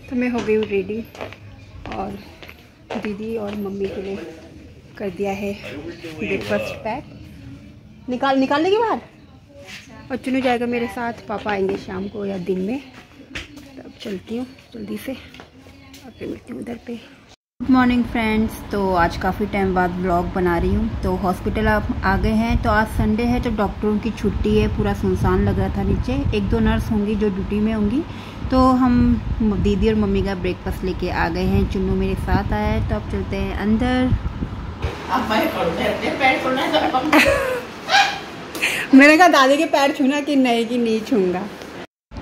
तो मैं हो गई हूँ रेडी और दीदी और मम्मी के लिए कर दिया है ब्रेकफास्ट पैक। निकालने के बाद और चुनू जाएगा मेरे साथ, पापा आएंगे शाम को या दिन में। तब चलती हूँ जल्दी से और फिर मिलती हूँ उधर पे। Good morning friends. तो आज काफ़ी टाइम बाद ब्लॉग बना रही हूँ। तो हॉस्पिटल आप आ गए हैं। तो आज संडे है तो डॉक्टरों की छुट्टी है, पूरा सुनसान लग रहा था नीचे। 1-2 नर्स होंगी जो ड्यूटी में होंगी। तो हम दीदी और मम्मी का ब्रेकफास्ट लेके आ गए हैं। चुन्नू मेरे साथ आया है तो अब चलते हैं अंदर। मैंने कहा दादी के पैर छूना कि नहीं छूंगा।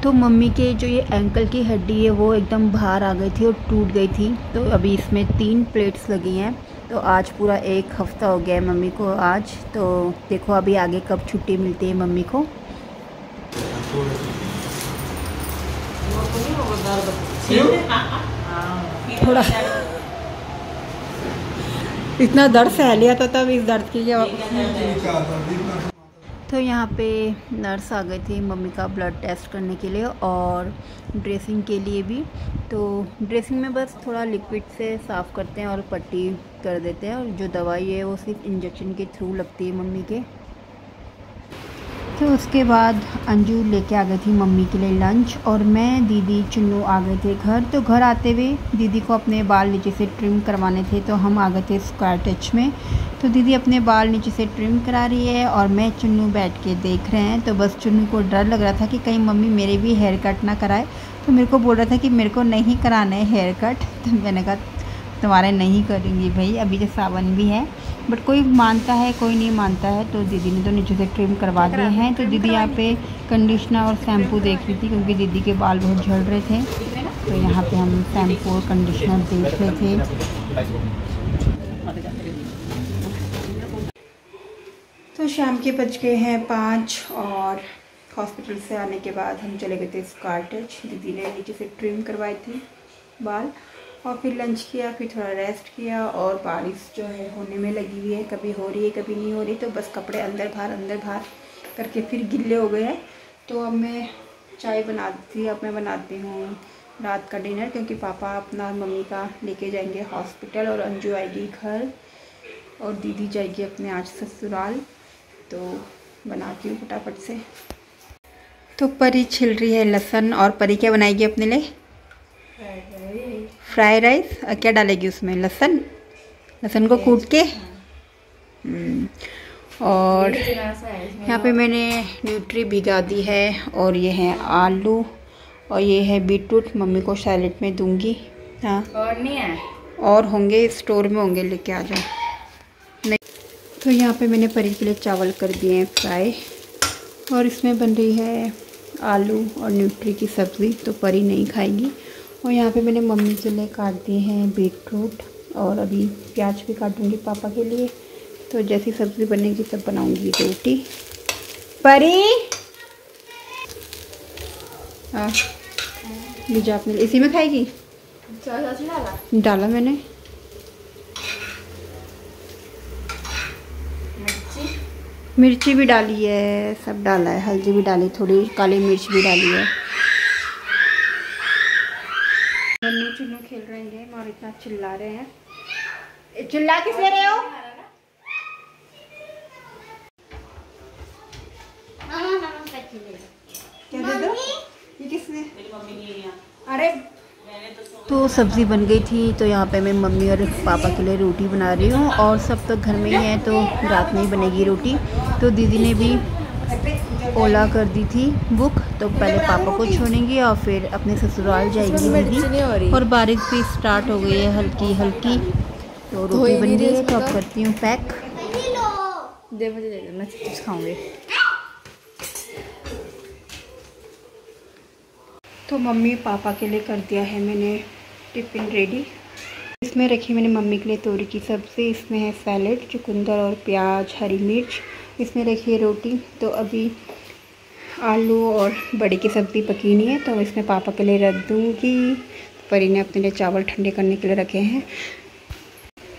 तो मम्मी के जो ये एंकल की हड्डी है वो एकदम बाहर आ गई थी और टूट गई थी। तो अभी इसमें 3 प्लेट्स लगी हैं। तो आज पूरा 1 हफ्ता हो गया है मम्मी को आज। तो देखो अभी आगे कब छुट्टी मिलती है मम्मी को। थोड़ा इतना दर्द सह लिया तो तब इस दर्द की तो यहाँ पे नर्स आ गई थी मम्मी का ब्लड टेस्ट करने के लिए और ड्रेसिंग के लिए भी। तो ड्रेसिंग में बस थोड़ा लिक्विड से साफ़ करते हैं और पट्टी कर देते हैं, और जो दवाई है वो सिर्फ इंजेक्शन के थ्रू लगती है मम्मी के। तो उसके बाद अंजू लेके आ गई थी मम्मी के लिए लंच, और मैं दीदी चुन्नू आ गए थे घर। तो घर आते हुए दीदी को अपने बाल नीचे से ट्रिम करवाने थे तो हम आ गए थे स्क्वायर टच में। तो दीदी अपने बाल नीचे से ट्रिम करा रही है और मैं चुन्नू बैठ के देख रहे हैं। तो बस चुन्नू को डर लग रहा था कि कहीं मम्मी मेरे भी हेयर कट ना कराए। तो मेरे को बोल रहा था कि मेरे को नहीं कराना है हेयर कट। तो मैंने कहा तुम्हारे नहीं करेंगी भाई, अभी तो सावन भी है। बट कोई मानता है कोई नहीं मानता है। तो दीदी ने तो नीचे से ट्रिम करवा दिए हैं। तो दीदी यहाँ पे कंडीशनर और शैम्पू देख रही थी क्योंकि दीदी के बाल बहुत झड़ रहे थे। तो यहाँ पे हम शैम्पू और कंडीशनर देख रहे थे। तो शाम के बज गए हैं 5 और हॉस्पिटल से आने के बाद हम चले गए थे स्क्वायर टच। दीदी ने नीचे से ट्रिम करवाई थी बाल और फिर लंच किया, फिर थोड़ा रेस्ट किया। और बारिश जो है होने में लगी हुई है, कभी हो रही है कभी नहीं हो रही। तो बस कपड़े अंदर बाहर करके फिर गिल्ले हो गए हैं। तो अब मैं चाय अब मैं बनाती हूँ रात का डिनर, क्योंकि पापा अपना मम्मी का लेके जाएंगे हॉस्पिटल और अंजू आएगी घर और दीदी जाएगी अपने आज ससुराल। तो बनाती हूँ फटाफट से। तो परी छिल रही है लहसुन, और परी क्या बनाएगी अपने लिए? Fry rice. क्या डालेगी उसमें? लहसुन को कूट के। और यहाँ पे मैंने न्यूट्री भिगा दी है, और ये है आलू और ये है बीटरूट। मम्मी को सैलेड में दूंगी। हाँ और नहीं है, और होंगे स्टोर में होंगे, लेके आ जाओ। नहीं तो यहाँ पे मैंने परी के लिए चावल कर दिए हैं फ्राई, और इसमें बन रही है आलू और न्यूट्री की सब्ज़ी। तो परी नहीं खाएगी। और यहाँ पे मैंने मम्मी के लिए काट दिए हैं बीटरूट, और अभी प्याज भी काटूंगी पापा के लिए। तो जैसी सब्ज़ी बनेगी तब बनाऊंगी रोटी। परी हाँ लीजा आपने इसी में खाएगी? डाला मैंने मिर्ची भी डाली है, सब डाला है, हल्दी भी डाली, थोड़ी काली मिर्च भी डाली है। चुन्नू खेल रहे हैं और इतना चिल्ला रहे हैं। चिल्ला किस ले रहे हो? क्या दे दो? ये किसने? अरे तो सब्ज़ी बन गई थी। तो यहाँ पे मैं मम्मी और पापा के लिए रोटी बना रही हूँ, और सब तो घर में ही है तो रात में ही बनेगी रोटी। तो दीदी ने भी ओला कर दी थी बुक। तो पहले पापा को छोड़ेंगे और फिर अपने ससुराल जाएगी दीदी। और बारिश भी स्टार्ट हो गई है हल्की हल्की। तो रोटी बन गई है तो अब करती हूँ पैक। दे मुझे, दे दो, मैं कुछ खाऊंगी। तो मम्मी पापा के लिए कर दिया है मैंने टिफ़िन रेडी। इसमें रखी मैंने मम्मी के लिए तोरी की सब्ज़ी, इसमें है सैलेड, चुकंदर और प्याज, हरी मिर्च। इसमें रखी है रोटी। तो अभी आलू और बड़ी की सब्ज़ी पकी नहीं है तो इसमें पापा के लिए रख दूँगी। परी ने अपने लिए चावल ठंडे करने के लिए रखे हैं।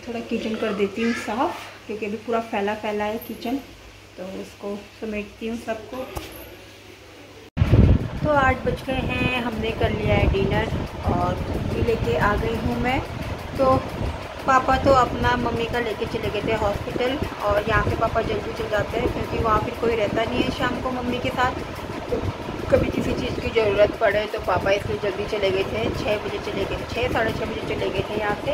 थोड़ा किचन कर देती हूँ साफ़, क्योंकि अभी पूरा फैला है किचन। तो उसको समेटती हूँ सबको। तो 8 बज गए हैं, हमने कर लिया है डिनर और लेके आ गई हूँ मैं। तो पापा तो अपना मम्मी का लेके चले गए थे हॉस्पिटल, और यहाँ से पापा जल्दी चल जाते हैं क्योंकि वहाँ फिर कोई रहता नहीं है शाम को मम्मी के साथ। तो कभी किसी चीज़ की ज़रूरत पड़े तो पापा इसलिए जल्दी चले गए थे, 6 बजे चले गए, 6 साढ़े 6 बजे चले गए थे यहाँ से।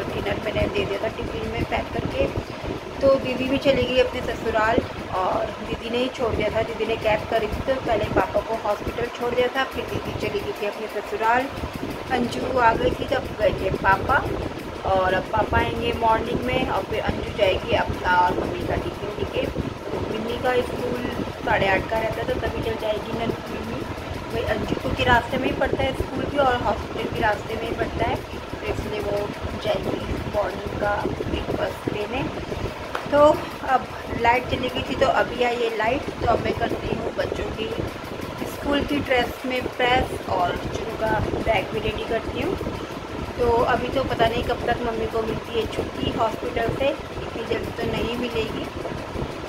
डिनर मैंने दे दिया था टिफ़िन में पैक करके। तो दीदी भी चली गई अपने ससुराल, और दीदी ने ही छोड़ दिया था, दीदी ने कैब करी थी तो पहले पापा को हॉस्पिटल छोड़ दिया था, फिर दीदी चली गई थी अपने ससुराल। अंजू आ गई थी तब गए थे पापा, और अब पापा आएंगे मॉर्निंग में, और फिर अंजू जाएगी अपना और मम्मी का टिफ़िन लेके। तो मिन्नी का स्कूल 8:30 का रहता है तो तभी चल जाएगी ना मिन्नी। भाई अंजू को के रास्ते में ही पड़ता है स्कूल भी, और हॉस्पिटल भी रास्ते में ही पड़ता है, तो इसलिए वो जाएगी मॉर्निंग का ब्रेकफास्ट लेने। तो अब लाइट चली गई थी तो अभी आई है लाइट, तो अब मैं करती हूँ बच्चों की स्कूल की ड्रेस में प्रेस, और चुनू का बैग भी रेडी करती हूँ। तो अभी तो पता नहीं कब तक मम्मी को मिलती है छुट्टी हॉस्पिटल से, इतनी जल्दी तो नहीं मिलेगी,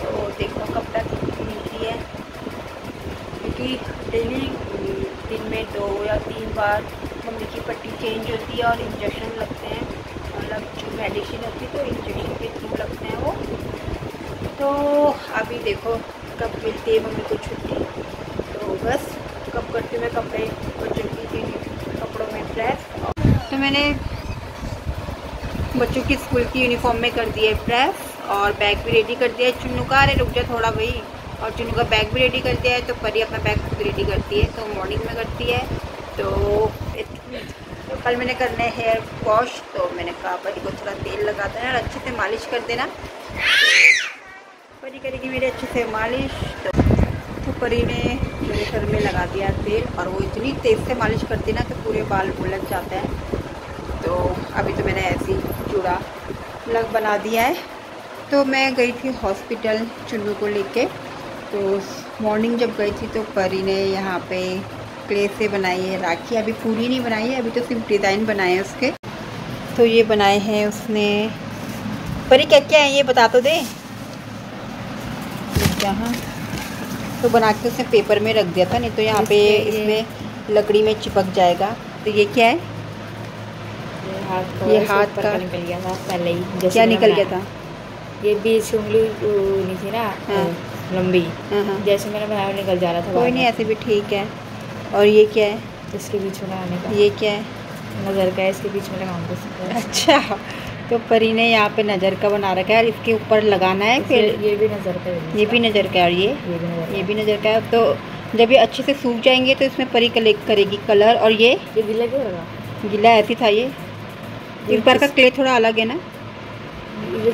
तो देखो कब तक मिलती है, क्योंकि डेली दिन में 2 या 3 बार मम्मी की पट्टी चेंज होती है और इंजेक्शन लगते हैं, मतलब जो मेडिसिन होती है तो इंजेक्शन के थ्रू लगते हैं वो। तो अभी देखो कब मिलती है मम्मी को छुट्टी, तो बस कब करती हूँ मैं कपड़े बच्चों की कपड़ों में प्रेस। तो मैंने बच्चों की स्कूल की यूनिफॉर्म में कर दिया है प्रेस, और बैग भी रेडी कर दिया है चुन्नू का। अरे रुक जा थोड़ा भाई, और चुन्नू का बैग भी रेडी कर दिया है, तो परी अपना बैग खुद रेडी करती है, तो मॉर्निंग में करती है। तो कल मैंने करना है हेयर वॉश, तो मैंने कहा परी को थोड़ा तेल लगा देना और अच्छे से मालिश कर देना। परी करेगी मेरे अच्छे से मालिश। तो परी ने मेरे सर में लगा दिया तेल, और वो इतनी तेज़ से मालिश करती ना कि पूरे बाल उलझ जाते हैं। तो अभी तो मैंने ऐसी चूड़ा लग बना दिया है। तो मैं गई थी हॉस्पिटल चुन्नू को लेके। तो मॉर्निंग जब गई थी तो परी ने यहाँ पे क्ले से बनाई है राखी, अभी पूरी नहीं बनाई है, अभी तो सिर्फ डिज़ाइन बनाए हैं उसके। तो ये बनाए हैं उसने। परी क्या क्या है ये बता तो दे। यहाँ तो बना के उसने पेपर में रख दिया था, नहीं तो यहाँ पे इसमें लकड़ी में चिपक जाएगा। तो ये क्या है? ये हाथ का निकल गया था पहले ही। क्या निकल गया था? ये बीच उंगली नहीं थी ना, हाँ। लंबी, हाँ। जैसे मैंने बनाया निकल जा रहा था। कोई नहीं, ऐसे भी ठीक है। और ये क्या है? इसके बीच में लगाने का। ये क्या है? नज़र का है, इसके बीच में लगाऊंगा। अच्छा, तो परी ने यहाँ पे नज़र का बना रखा है, और इसके ऊपर लगाना है। फिर ये भी नज़र का है, ये भी नज़र का है, और ये भी नज़र का है। तो जब ये अच्छे से सूख जाएंगे तो इसमें परी कलेक्ट करेगी कलर। और ये गीला क्यों होगा? गीला ऐसी था ये। इस बार का क्ले थोड़ा अलग है ना,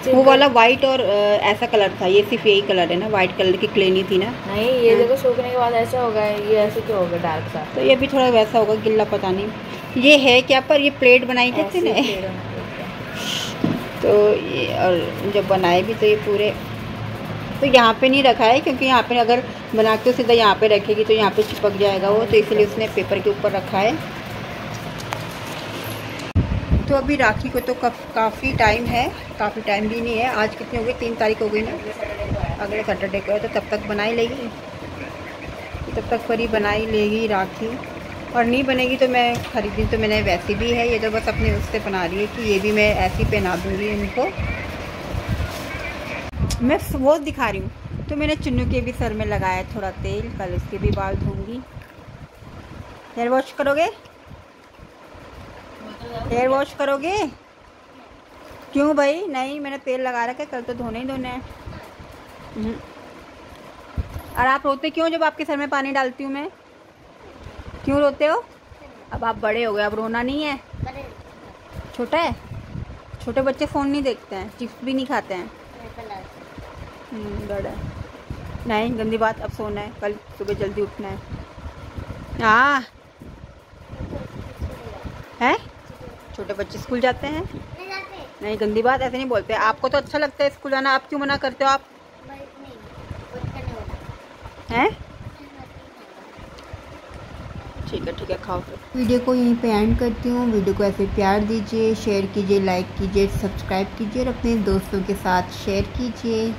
वो वाला वाइट और ऐसा कलर था, ये सिर्फ यही कलर है ना, वाइट कलर की क्ले नहीं थी ना। नहीं, ये देखो सूखने के बाद ऐसा होगा, ये ऐसे क्यों होगा डार्क सा? तो ये भी थोड़ा वैसा होगा, गिल्ला पता नहीं। ये है क्या? पर ये प्लेट बनाई थी ने तो ये, और जब बनाए भी तो ये पूरे, तो यहाँ पे नहीं रखा है क्योंकि यहाँ पे अगर बना के सीधा यहाँ पे रखेगी तो यहाँ पे चिपक जाएगा वो, तो इसलिए उसने पेपर के ऊपर रखा है। तो अभी राखी को तो काफ़ी टाइम है, काफ़ी टाइम भी नहीं है। आज कितनी हो गई? 3 तारीख हो गई ना, अगले सैटरडे को है, तो तब तक बना ही लेगी, तब तक परी बना ही लेगी राखी। और नहीं बनेगी तो मैं खरीदी, तो मैंने वैसी भी है, ये तो बस अपने उससे बना रही है कि ये भी मैं ऐसी पहना दूँगी इनको। मैं वो दिखा रही हूँ। तो मैंने चुन्नू के भी सर में लगाया थोड़ा तेल, कल उसके भी बाल धोंगी। हेयर वॉश करोगे? हेयर वॉश करोगे? क्यों भाई? नहीं, मैंने तेल लगा रखा है, कल तो धोने ही धोने हैं। और आप रोते क्यों जब आपके सर में पानी डालती हूँ मैं? क्यों रोते हो? अब आप बड़े हो गए, अब रोना नहीं है। छोटा है? छोटे बच्चे फ़ोन नहीं देखते हैं, चिप्स भी नहीं खाते हैं। बड़ा नहीं, गंदी बात। अब सोना है, कल सुबह जल्दी उठना है। हाँ है, छोटे बच्चे स्कूल जाते हैं? नहीं, गंदी बात, ऐसे नहीं बोलते। आपको तो अच्छा लगता है स्कूल जाना, आप क्यों मना करते हो? आप हैं? ठीक है, खाओ फिर। वीडियो को यहीं पे एंड करती हूँ। वीडियो को ऐसे प्यार दीजिए, शेयर कीजिए, लाइक कीजिए, सब्सक्राइब कीजिए और अपने दोस्तों के साथ शेयर कीजिए।